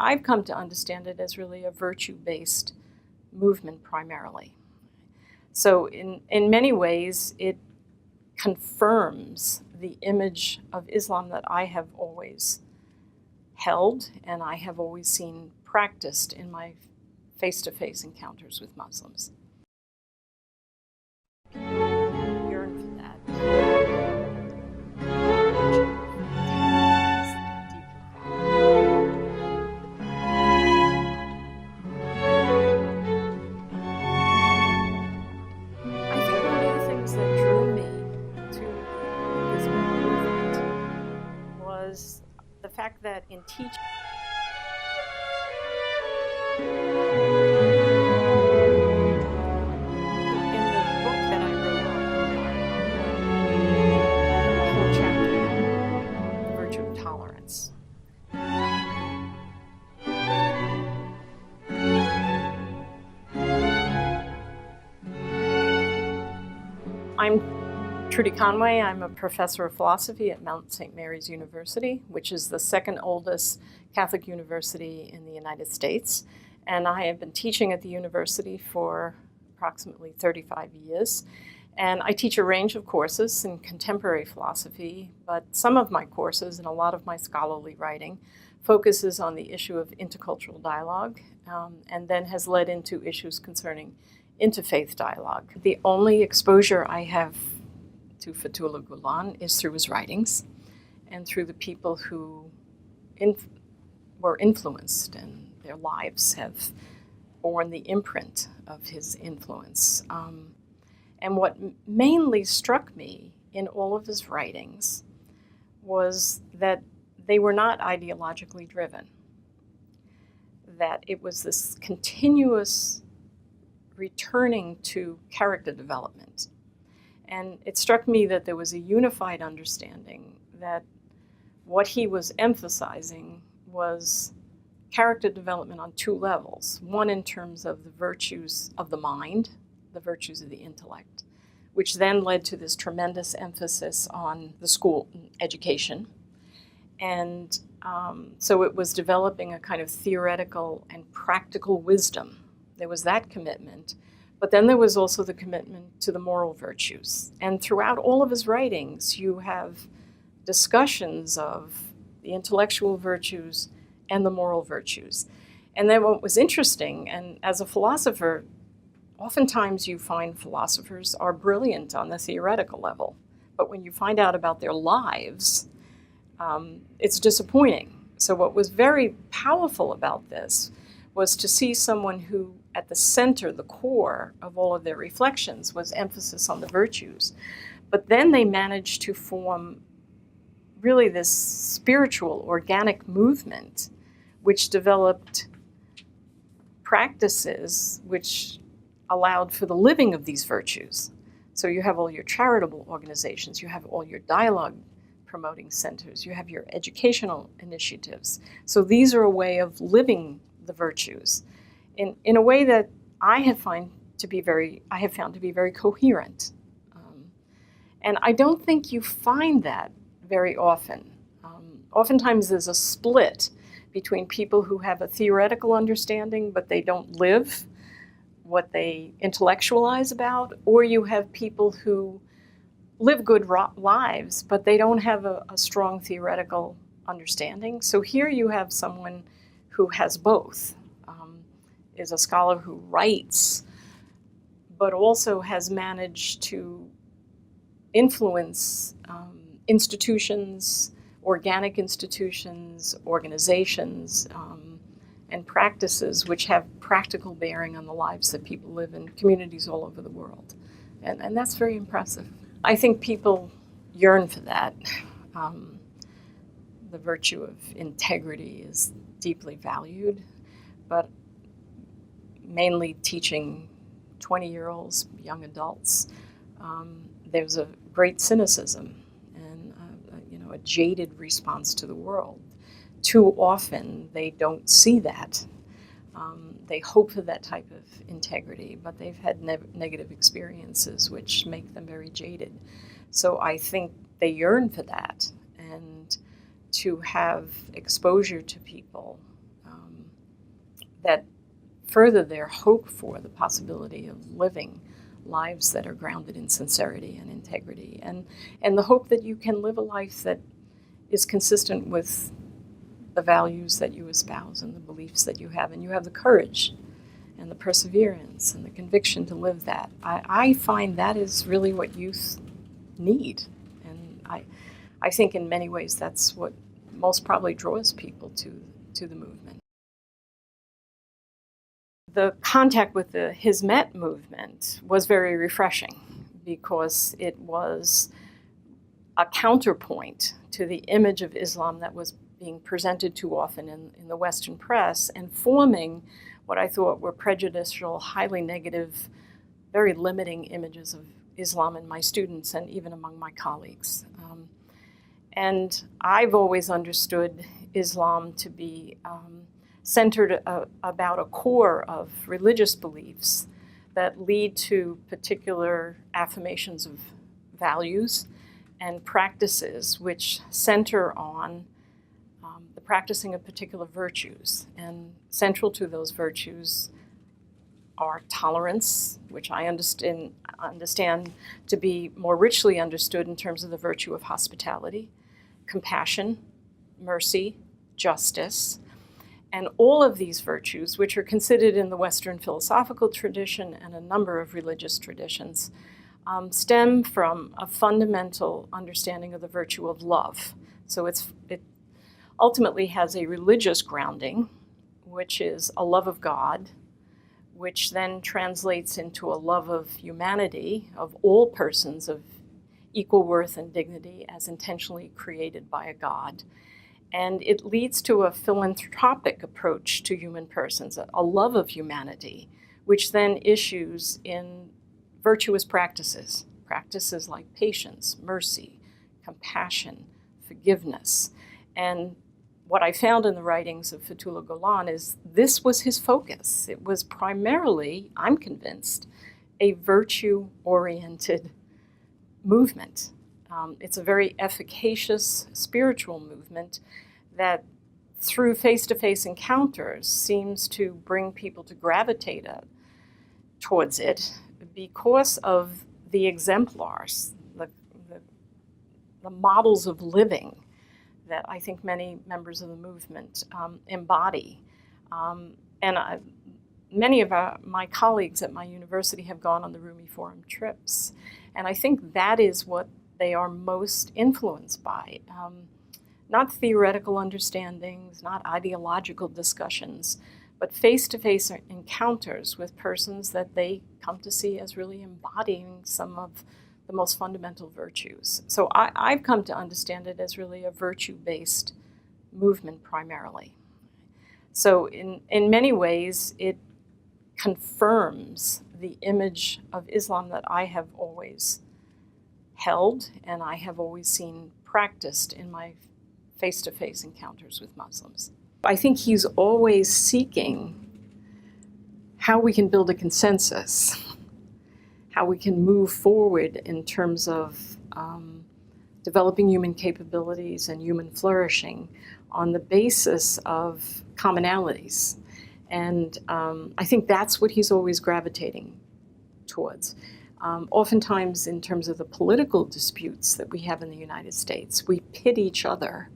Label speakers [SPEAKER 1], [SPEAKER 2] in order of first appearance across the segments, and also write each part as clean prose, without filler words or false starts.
[SPEAKER 1] I've come to understand it as really a virtue-based movement primarily. So in many ways, it confirms the image of Islam that I have always held and I have always seen practiced in my face-to-face encounters with Muslims. Yearn for that. I think one of the things that drew me to the Hizmet movement was the fact that in teaching, I'm Trudy Conway. I'm a professor of philosophy at Mount St. Mary's University, which is the second oldest Catholic university in the United States. And I have been teaching at the university for approximately 35 years. And I teach a range of courses in contemporary philosophy, but some of my courses and a lot of my scholarly writing focuses on the issue of intercultural dialogue, and then has led into issues concerning interfaith dialogue. The only exposure I have to Fethullah Gulen is through his writings and through the people who were influenced, and their lives have borne the imprint of his influence. And what mainly struck me in all of his writings was that they were not ideologically driven, that it was this continuous returning to character development. And it struck me that there was a unified understanding that what he was emphasizing was character development on two levels. One in terms of the virtues of the mind, the virtues of the intellect, which then led to this tremendous emphasis on the school education. And so it was developing a kind of theoretical and practical wisdom. There was that commitment, but then there was also the commitment to the moral virtues. And throughout all of his writings, you have discussions of the intellectual virtues and the moral virtues. And then what was interesting, and as a philosopher, oftentimes you find philosophers are brilliant on the theoretical level, but when you find out about their lives, it's disappointing. So what was very powerful about this was to see someone who, at the center, the core of all of their reflections, was emphasis on the virtues. But then they managed to form really this spiritual, organic movement, which developed practices which allowed for the living of these virtues. So you have all your charitable organizations, you have all your dialogue promoting centers, you have your educational initiatives. So these are a way of living the virtues in a way that I have found to be very coherent. And I don't think you find that very often. Oftentimes there's a split between people who have a theoretical understanding, but they don't live what they intellectualize about, or you have people who live good lives, but they don't have a strong theoretical understanding. So here you have someone who has both, is a scholar who writes, but also has managed to influence institutions, organic institutions, organizations, and practices which have practical bearing on the lives that people live in communities all over the world. And that's very impressive. I think people yearn for that. The virtue of integrity is deeply valued, but mainly teaching 20-year-olds, young adults, there's a great cynicism and a jaded response to the world. Too often they don't see that. They hope for that type of integrity, but they've had negative experiences which make them very jaded. So I think they yearn for that, and to have exposure to people that further their hope for the possibility of living lives that are grounded in sincerity and integrity, and the hope that you can live a life that is consistent with the values that you espouse and the beliefs that you have, and you have the courage and the perseverance and the conviction to live that. I find that is really what youth need, and I think in many ways that's what most probably draws people to the movement. The contact with the Hizmet movement was very refreshing because it was a counterpoint to the image of Islam that was being presented too often in the Western press, and forming what I thought were prejudicial, highly negative, very limiting images of Islam in my students and even among my colleagues. And I've always understood Islam to be centered about a core of religious beliefs that lead to particular affirmations of values and practices which center on the practicing of particular virtues. And central to those virtues are tolerance, which I understand to be more richly understood in terms of the virtue of hospitality, compassion, mercy, justice. And all of these virtues, which are considered in the Western philosophical tradition and a number of religious traditions, stem from a fundamental understanding of the virtue of love. So it ultimately has a religious grounding, which is a love of God, which then translates into a love of humanity, of all persons of equal worth and dignity as intentionally created by a God. And it leads to a philanthropic approach to human persons, a love of humanity, which then issues in virtuous practices, practices like patience, mercy, compassion, forgiveness. And what I found in the writings of Fethullah Gulen is this was his focus. It was primarily, I'm convinced, a virtue-oriented movement. It's a very efficacious spiritual movement that through face-to-face encounters seems to bring people to gravitate towards it because of the exemplars, the models of living that I think many members of the movement embody. Many of my colleagues at my university have gone on the Rumi Forum trips, and I think that is what they are most influenced by. Not theoretical understandings, not ideological discussions, but face-to-face encounters with persons that they come to see as really embodying some of the most fundamental virtues. So I've come to understand it as really a virtue-based movement primarily. So in many ways, it confirms the image of Islam that I have always held and I have always seen practiced in my face-to-face encounters with Muslims. I think he's always seeking how we can build a consensus, how we can move forward in terms of developing human capabilities and human flourishing on the basis of commonalities. And I think that's what he's always gravitating towards. Oftentimes, in terms of the political disputes that we have in the United States, we pit each other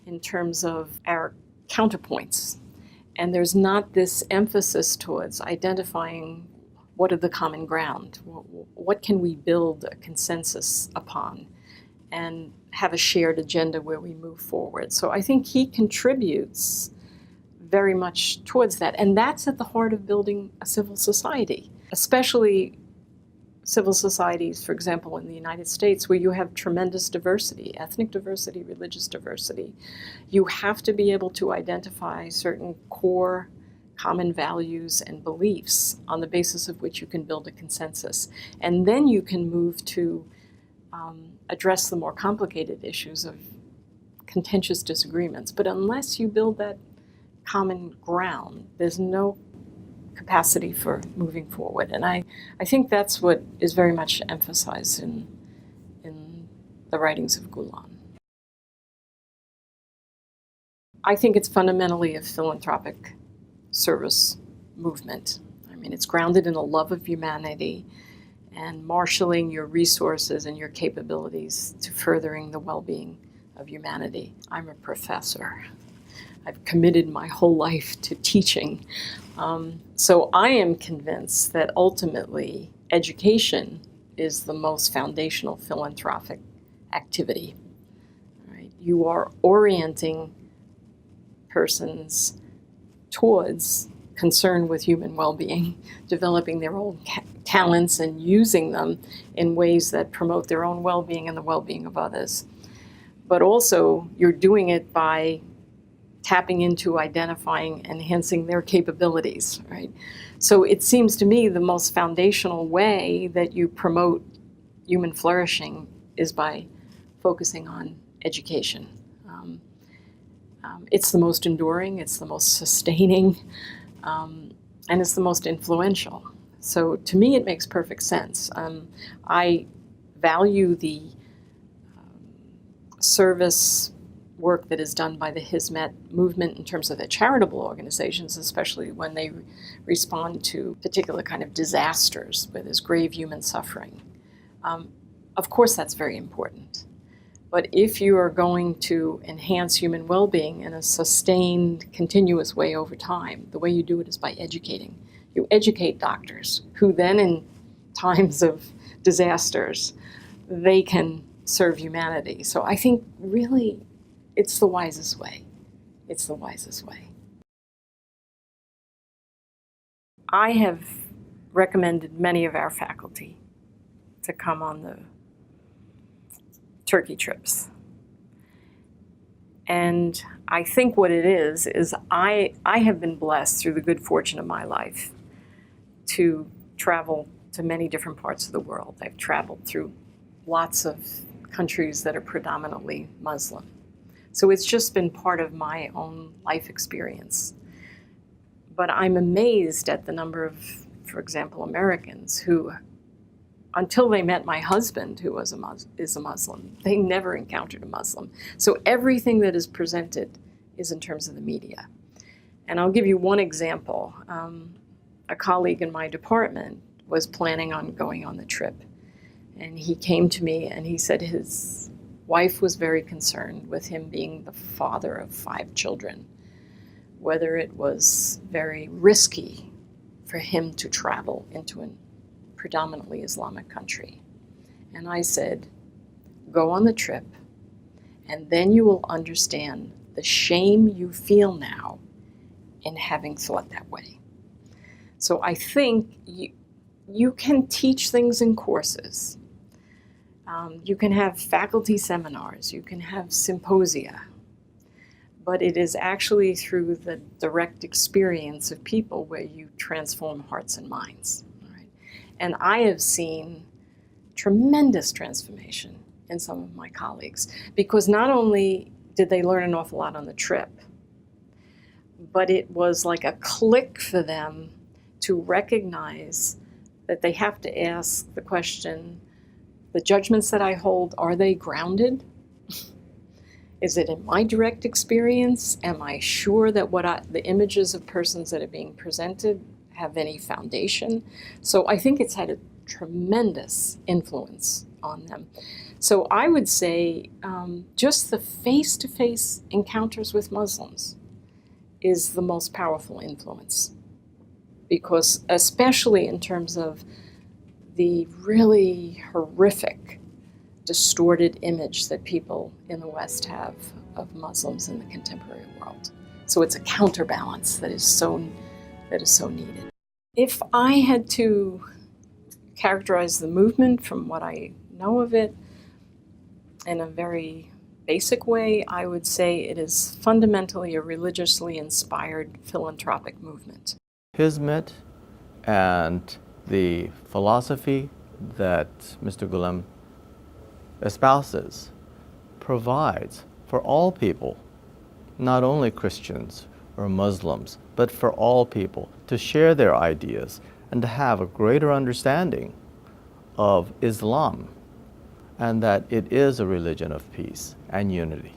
[SPEAKER 1] in terms of our counterpoints. And there's not this emphasis towards identifying what are the common ground, what can we build a consensus upon, and have a shared agenda where we move forward. So I think he contributes very much towards that. And that's at the heart of building a civil society, especially civil societies, for example, in the United States, where you have tremendous diversity, ethnic diversity, religious diversity. You have to be able to identify certain core common values and beliefs on the basis of which you can build a consensus. And then you can move to address the more complicated issues of contentious disagreements. But unless you build that common ground, there's no capacity for moving forward. And I think that's what is very much emphasized in the writings of Gulen. I think it's fundamentally a philanthropic service movement. I mean, it's grounded in a love of humanity and marshaling your resources and your capabilities to furthering the well-being of humanity. I'm a professor. I've committed my whole life to teaching. So I am convinced that ultimately education is the most foundational philanthropic activity. Right? You are orienting persons towards concern with human well-being, developing their own talents and using them in ways that promote their own well-being and the well-being of others. But also, you're doing it by tapping into, identifying, enhancing their capabilities, right? So it seems to me the most foundational way that you promote human flourishing is by focusing on education. It's the most enduring, it's the most sustaining, and it's the most influential. So to me, it makes perfect sense. I value the service work that is done by the Hizmet movement in terms of the charitable organizations, especially when they respond to particular kind of disasters where there's grave human suffering. Of course, that's very important. But if you are going to enhance human well-being in a sustained, continuous way over time, the way you do it is by educating. You educate doctors who then, in times of disasters, they can serve humanity. So I think really it's the wisest way. It's the wisest way. I have recommended many of our faculty to come on the Turkey trips. And I think what it is I have been blessed through the good fortune of my life to travel to many different parts of the world. I've traveled through lots of countries that are predominantly Muslim. So it's just been part of my own life experience. But I'm amazed at the number of, for example, Americans who, until they met my husband, who is a Muslim, they never encountered a Muslim. So everything that is presented is in terms of the media. And I'll give you one example. A colleague in my department was planning on going on the trip. And he came to me and he said his wife was very concerned with him being the father of 5 children, whether it was very risky for him to travel into a predominantly Islamic country. And I said, go on the trip, and then you will understand the shame you feel now in having thought that way. So I think you can teach things in courses. You can have faculty seminars, you can have symposia, but it is actually through the direct experience of people where you transform hearts and minds. Right? And I have seen tremendous transformation in some of my colleagues, because not only did they learn an awful lot on the trip, but it was like a click for them to recognize that they have to ask the question, the judgments that I hold, are they grounded? Is it in my direct experience? Am I sure that the images of persons that are being presented have any foundation? So I think it's had a tremendous influence on them. So I would say just the face-to-face encounters with Muslims is the most powerful influence, because especially in terms of the really horrific, distorted image that people in the West have of Muslims in the contemporary world. So it's a counterbalance that is so needed. If I had to characterize the movement from what I know of it in a very basic way, I would say it is fundamentally a religiously inspired philanthropic movement.
[SPEAKER 2] Hizmet and the philosophy that Mr. Gülen espouses provides for all people, not only Christians or Muslims, but for all people to share their ideas and to have a greater understanding of Islam, and that it is a religion of peace and unity.